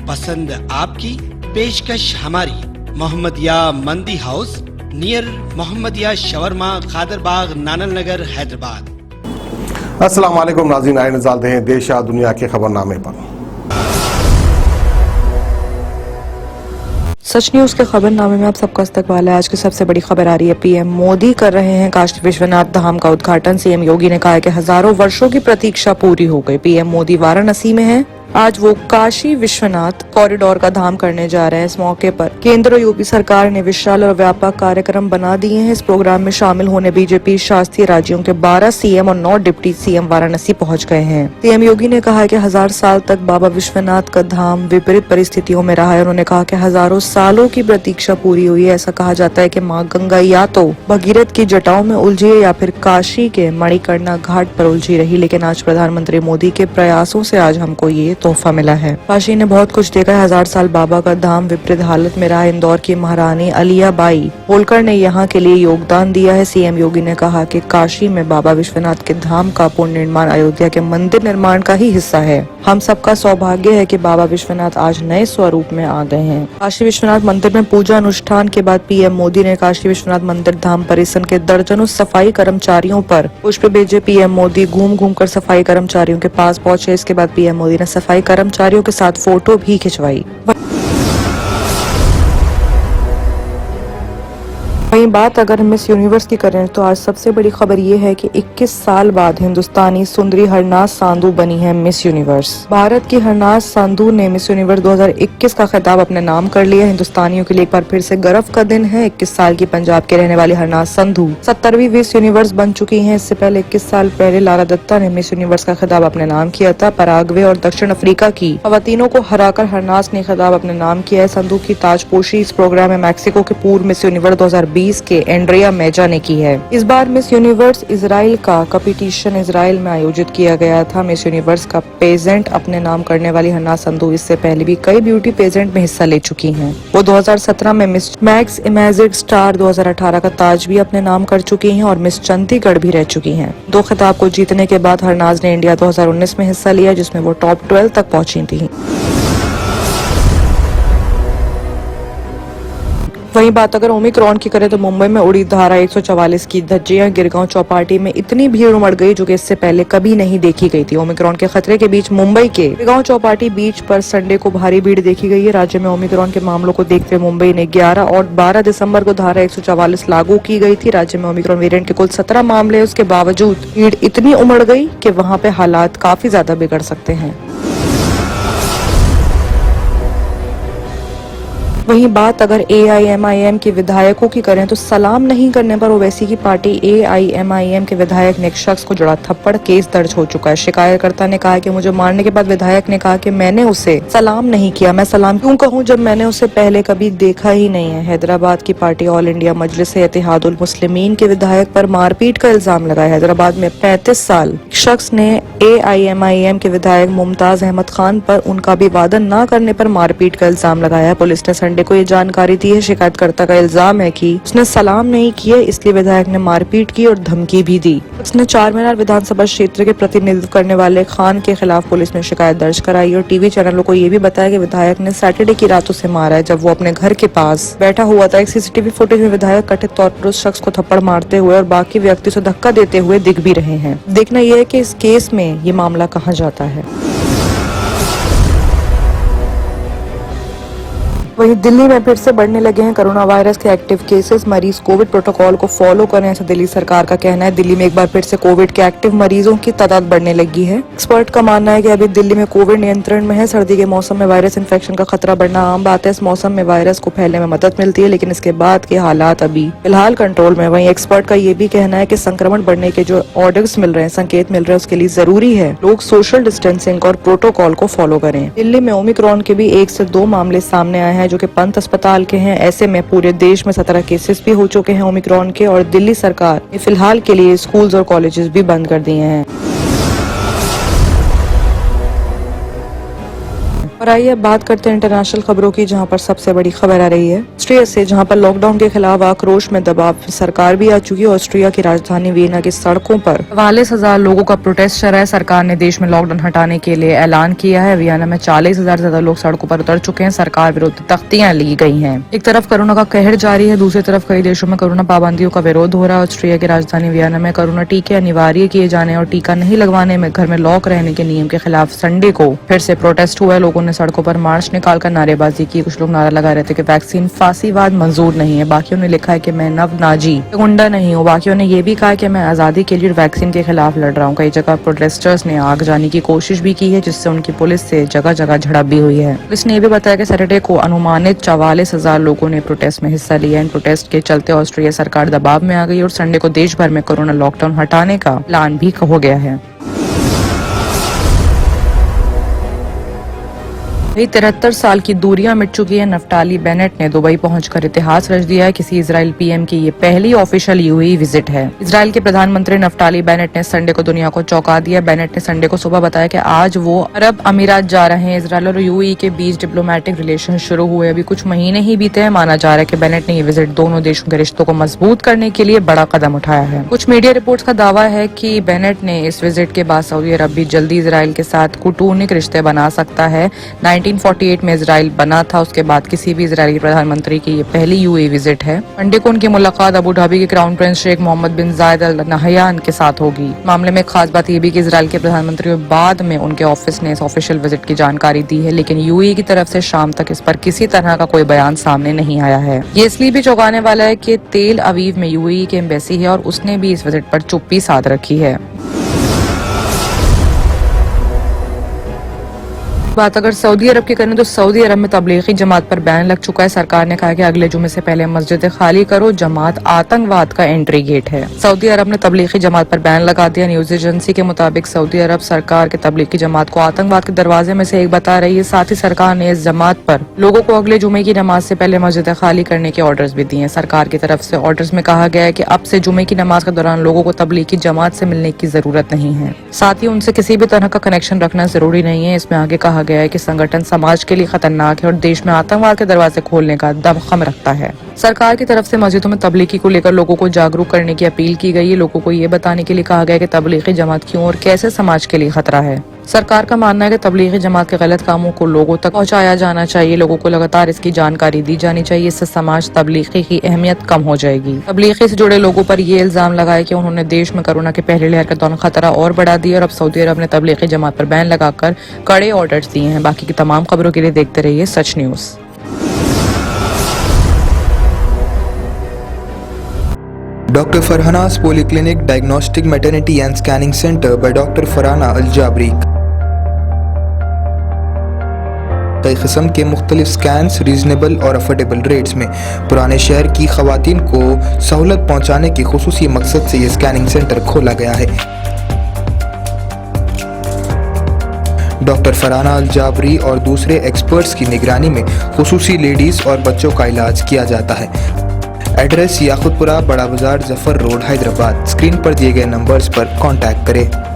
पसंद आपकी, पेशकश हमारी। मोहम्मदिया मंदी house near Mohammadia shawarma, Khadarbagh, नानल नगर, हैदराबाद। अस्सलाम वालेकुम नाज़रीन, आए नज़ारते हैं देश या दुनिया के खबरनामे पर। सच न्यूज के खबरनामे में आप सबका इस्तकबाल है। आज की सबसे बड़ी खबर आ रही है, पीएम मोदी कर रहे हैं काशी विश्वनाथ धाम का उद्घाटन। सीएम योगी ने कहा है कि हजारों वर्षों की प्रतीक्षा पूरी हो गई। पीएम मोदी वाराणसी में हैं। आज वो काशी विश्वनाथ कॉरिडोर का धाम करने जा रहे हैं। इस मौके पर केंद्र और यूपी सरकार ने विशाल और व्यापक कार्यक्रम बना दिए हैं। इस प्रोग्राम में शामिल होने बीजेपी शासित राज्यों के 12 सीएम और 9 डिप्टी सीएम वाराणसी पहुंच गए हैं। सीएम योगी ने कहा कि 1000 साल तक बाबा विश्वनाथ का धाम विपरीत परिस्थितियों में रहा है। उन्होंने कहा कि हजारों सालों की प्रतीक्षा पूरी हुई है। ऐसा कहा जाता है कि माँ गंगा या तो भगीरथ की जटाओं में उलझी है या फिर काशी के मणिकर्णिका घाट पर उलझी रही, लेकिन आज प्रधानमंत्री मोदी के प्रयासों से आज हमको ये तोहफा मिला है। काशी ने बहुत कुछ देखा है। 1000 साल बाबा का धाम विपरीत हालत में रहा। इंदौर की महारानी अलियाबाई होलकर ने यहाँ के लिए योगदान दिया है। सीएम योगी ने कहा कि काशी में बाबा विश्वनाथ के धाम का पुनर्निर्माण अयोध्या के मंदिर निर्माण का ही हिस्सा है। हम सबका सौभाग्य है कि बाबा विश्वनाथ आज नए स्वरूप में आ गए हैं। काशी विश्वनाथ मंदिर में पूजा अनुष्ठान के बाद पीएम मोदी ने काशी विश्वनाथ मंदिर धाम परिसर के दर्जनों सफाई कर्मचारियों पर पुष्प भेजे। पीएम मोदी घूम घूम कर सफाई कर्मचारियों के पास पहुंचे। इसके बाद पीएम मोदी ने सफाई कर्मचारियों के साथ फोटो भी खिंचवाई। वहीं बात अगर मिस यूनिवर्स की करें तो आज सबसे बड़ी खबर ये है कि 21 साल बाद हिंदुस्तानी सुंदरी हरनाज सांधू बनी है मिस यूनिवर्स। भारत की हरनाज सांधू ने मिस यूनिवर्स 2021 का खिताब अपने नाम कर लिया। हिंदुस्तानियों के लिए एक बार फिर से गर्व का दिन है। 21 साल की पंजाब के रहने वाली हरनाज संधू 70वीं मिस यूनिवर्स बन चुकी है। इससे पहले 21 साल पहले लारा दत्ता ने मिस यूनिवर्स का खिताब अपने नाम किया था। पराग्वे और दक्षिण अफ्रीका की खवातीनों को हराकर हरनाज ने खिताब अपने नाम किया है। संधू की ताजपोशी इस प्रोग्राम में मैक्सिको के पूर्व मिस यूनिवर्स 2020 के एंड्रिया मेजा ने की है। इस बार मिस यूनिवर्स इजराइल का कंपटीशन इजराइल में आयोजित किया गया था। मिस यूनिवर्स का पेजेंट अपने नाम करने वाली हरनाज संधू इससे पहले भी कई ब्यूटी पेजेंट में हिस्सा ले चुकी हैं। वो 2017 में मिस मैक्स इमेजिक स्टार 2018 का ताज भी अपने नाम कर चुकी हैं और मिस चंडीगढ़ भी रह चुकी हैं। 2 खिताब को जीतने के बाद हरनाज ने इंडिया 2019 में हिस्सा लिया, जिसमें वो टॉप 12 तक पहुंची थी। वहीं बात अगर ओमिक्रॉन की करें तो मुंबई में उड़ी धारा 144 की धज्जियां। गिरगांव चौपाटी में इतनी भीड़ उमड़ गई जो कि इससे पहले कभी नहीं देखी गई थी। ओमिक्रॉन के खतरे के बीच मुंबई के गिरगांव चौपाटी बीच पर संडे को भारी भीड़ देखी गई है। राज्य में ओमिक्रॉन के मामलों को देखते हुए मुंबई ने 11 और 12 दिसंबर को धारा 144 लागू की गई थी। राज्य में ओमिक्रॉन वेरिएंट के कुल 17 मामले, उसके बावजूद भीड़ इतनी उमड़ गई कि वहाँ पे हालात काफी ज्यादा बिगड़ सकते हैं। वहीं बात अगर AIMIM के विधायकों की करें तो सलाम नहीं करने पर ओवैसी की पार्टी AIMIM के विधायक ने एक शख्स को जड़ा थप्पड़, केस दर्ज हो चुका है। शिकायतकर्ता ने कहा कि मुझे मारने के बाद विधायक ने कहा कि मैंने उसे सलाम नहीं किया। मैं सलाम क्यों कहूं जब मैंने उसे पहले कभी देखा ही नहीं है। हैदराबाद की पार्टी ऑल इंडिया मजलिस-ए-इत्तेहादुल मुस्लिमीन के विधायक पर मारपीट का इल्जाम लगाया। हैदराबाद में 35 साल शख्स ने AIMIM के विधायक मुमताज अहमद खान पर उनका अभिवादन न करने पर मारपीट का इल्जाम लगाया। पुलिस ने संडे को ये जानकारी दी है। शिकायतकर्ता का इल्जाम है कि उसने सलाम नहीं किया, इसलिए विधायक ने मारपीट की और धमकी भी दी। उसने चारमीनार विधानसभा क्षेत्र के प्रतिनिधित्व करने वाले खान के खिलाफ पुलिस में शिकायत दर्ज कराई और टीवी चैनलों को ये भी बताया कि विधायक ने सैटरडे की रात उसे मारा है जब वो अपने घर के पास बैठा हुआ था। एक CCTV फुटेज में विधायक कथित तौर पर उस शख्स को थप्पड़ मारते हुए और बाकी व्यक्ति से धक्का देते हुए दिख भी रहे हैं। देखना यह है कि इस केस में ये मामला कहाँ जाता है। वहीं दिल्ली में फिर से बढ़ने लगे हैं कोरोना वायरस के एक्टिव केसेस। मरीज कोविड प्रोटोकॉल को फॉलो करें, ऐसा दिल्ली सरकार का कहना है। दिल्ली में एक बार फिर से कोविड के एक्टिव मरीजों की तादाद बढ़ने लगी है। एक्सपर्ट का मानना है कि अभी दिल्ली में कोविड नियंत्रण में है। सर्दी के मौसम में वायरस इन्फेक्शन का खतरा बढ़ना आम बात है। इस मौसम में वायरस को फैलने में मदद मिलती है, लेकिन इसके बाद के हालात अभी फिलहाल कंट्रोल में। वहीं एक्सपर्ट का ये भी कहना है कि संक्रमण बढ़ने के जो ऑर्डर्स मिल रहे हैं, संकेत मिल रहे हैं, उसके लिए जरूरी है लोग सोशल डिस्टेंसिंग और प्रोटोकॉल को फॉलो करें। दिल्ली में ओमिक्रॉन के भी 1 से 2 मामले सामने आए हैं जो कि पंत अस्पताल के हैं। ऐसे में पूरे देश में 17 केसेस भी हो चुके हैं ओमिक्रॉन के और दिल्ली सरकार ने फिलहाल के लिए स्कूल्स और कॉलेजेस भी बंद कर दिए हैं। और आइए अब बात करते हैं इंटरनेशनल खबरों की, जहां पर सबसे बड़ी खबर आ रही है ऑस्ट्रिया से, जहां पर लॉकडाउन के खिलाफ आक्रोश में दबाव सरकार भी आ चुकी है। ऑस्ट्रिया की राजधानी वियना की सड़कों पर 44,000 लोगों का प्रोटेस्ट चल रहा है। सरकार ने देश में लॉकडाउन हटाने के लिए ऐलान किया है। वियना में 40,000 से ज्यादा लोग सड़कों पर उतर चुके हैं। सरकार विरुद्ध तख्तियां ली गई हैं। एक तरफ कोरोना का कहर जारी है, दूसरी तरफ कई देशों में कोरोना पाबंदियों का विरोध हो रहा है। ऑस्ट्रिया की राजधानी वियना में कोरोना टीके अनिवार्य किए जाने और टीका नहीं लगवाने में घर में लॉक रहने के नियम के खिलाफ संडे को फिर से प्रोटेस्ट हुआ है। लोगों ने सड़कों पर मार्च निकालकर नारेबाजी की। कुछ लोग नारा लगा रहे थे कि वैक्सीन फांसीवाद मंजूर नहीं है। बाकियों ने लिखा है कि मैं नव नाजी गुंडा नहीं हूँ। बाकियों ने ये भी कहा कि मैं आजादी के लिए वैक्सीन के खिलाफ लड़ रहा हूँ। कई जगह प्रोटेस्टर्स ने आग जाने की कोशिश भी की है, जिससे उनकी पुलिस से जगह जगह झड़प भी हुई है। पुलिस ने ये भी बताया कि सैटरडे को अनुमानित 44,000 लोगों ने प्रोटेस्ट में हिस्सा लिया। इन प्रोटेस्ट के चलते ऑस्ट्रिया सरकार दबाव में आ गई और संडे को देश भर में कोरोना लॉकडाउन हटाने का प्लान भी हो गया है। 73 साल की दूरियां मिट चुकी है। नफ्ताली बेनेट ने दुबई पहुंचकर इतिहास रच दिया है। किसी इजराइल पीएम की ये पहली ऑफिशियल यूएई विजिट है। इजराइल के प्रधानमंत्री नफ्ताली बेनेट ने संडे को दुनिया को चौंका दिया। बेनेट ने संडे को सुबह बताया कि आज वो अरब अमीरात जा रहे हैं। इजराइल और यूएई के बीच डिप्लोमेटिक रिलेशन शुरू हुए, अभी कुछ महीने ही बीते हैं। माना जा रहा है कि बेनेट ने ये विजिट दोनों देशों के रिश्तों को मजबूत करने के लिए बड़ा कदम उठाया है। कुछ मीडिया रिपोर्ट्स का दावा है कि बेनेट ने इस विजिट के बाद सऊदी अरब भी जल्दी इजराइल के साथ कूटनीतिक रिश्ते बना सकता है। 1948 में इजराइल बना था, उसके बाद किसी भी इजरायली प्रधानमंत्री की ये पहली यूएई विजिट है। मंडे को उनकी मुलाकात अबू धाबी के क्राउन प्रिंस शेख मोहम्मद बिन जायद अल नहयान के साथ होगी। मामले में खास बात यह भी कि इजराइल के प्रधानमंत्री बाद में उनके ऑफिस ने इस ऑफिशियल विजिट की जानकारी दी है, लेकिन यूएई की तरफ से शाम तक इस पर किसी तरह का कोई बयान सामने नहीं आया है। ये इसलिए भी चौंकाने वाला है कि तेल अवीव में यूएई की एम्बेसी है और उसने भी इस विजिट पर चुप्पी साध रखी है। बात अगर सऊदी अरब की करें तो सऊदी अरब में तबलीगी जमात पर बैन लग चुका है। सरकार ने कहा है कि अगले जुमे से पहले मस्जिदें खाली करो, जमात आतंकवाद का एंट्री गेट है। सऊदी अरब ने तबलीगी जमात पर बैन लगा दिया। न्यूज एजेंसी के मुताबिक सऊदी अरब सरकार के तबलीगी जमात को आतंकवाद के दरवाजे में से एक बता रही है। साथ ही सरकार ने इस जमात पर लोगों को अगले जुमे की नमाज से पहले मस्जिदें खाली करने के ऑर्डर्स भी दिए हैं। सरकार की तरफ से ऑर्डर्स में कहा गया है कि अब से जुमे की नमाज के दौरान लोगों को तबलीगी जमात से मिलने की जरूरत नहीं है। साथ ही उनसे किसी भी तरह का कनेक्शन रखना जरूरी नहीं है। इसमें आगे कहा गया है कि संगठन समाज के लिए खतरनाक है और देश में आतंकवाद के दरवाजे खोलने का दमखम रखता है। सरकार की तरफ से मस्जिदों में तबलीगी को लेकर लोगों को जागरूक करने की अपील की गई है। लोगों को ये बताने के लिए कहा गया है कि तबलीगी जमात क्यों और कैसे समाज के लिए खतरा है। सरकार का मानना है कि तबलीगी जमात के गलत कामों को लोगों तक पहुंचाया जाना चाहिए। लोगों को लगातार इसकी जानकारी दी जानी चाहिए। इससे समाज तबलीगी की अहमियत कम हो जाएगी। तबलीगी से जुड़े लोगों पर ये इल्जाम लगाया कि उन्होंने देश में कोरोना की पहली लहर के दौरान खतरा और बढ़ा दिया और अब सऊदी अरब ने तबलीगी जमात पर बैन लगाकर कड़े ऑर्डर्स दिए हैं। बाकी की तमाम खबरों के लिए देखते रहिए सच news. Dr. Farhana's Polyclinic Diagnostic Maternity and Scanning Center by Dr. Farhana Al-Jabri। कई किस्म के मुख्तलिफ स्कैन्स रीजनेबल और अफोर्डेबल रेट्स में पुराने शहर की खवातीन को सहूलत पहुंचाने के खुसूसी मकसद से ये स्कैनिंग सेंटर खोला गया है। डॉक्टर फरहाना अल-जाबरी और दूसरे एक्सपर्ट्स की निगरानी में खुसूसी लेडीज और बच्चों का इलाज किया जाता है। एड्रेस याकुतपुरा, बड़ा बाजार, जफर रोड, हैदराबाद। स्क्रीन पर दिए गए नंबर्स पर कांटेक्ट करें।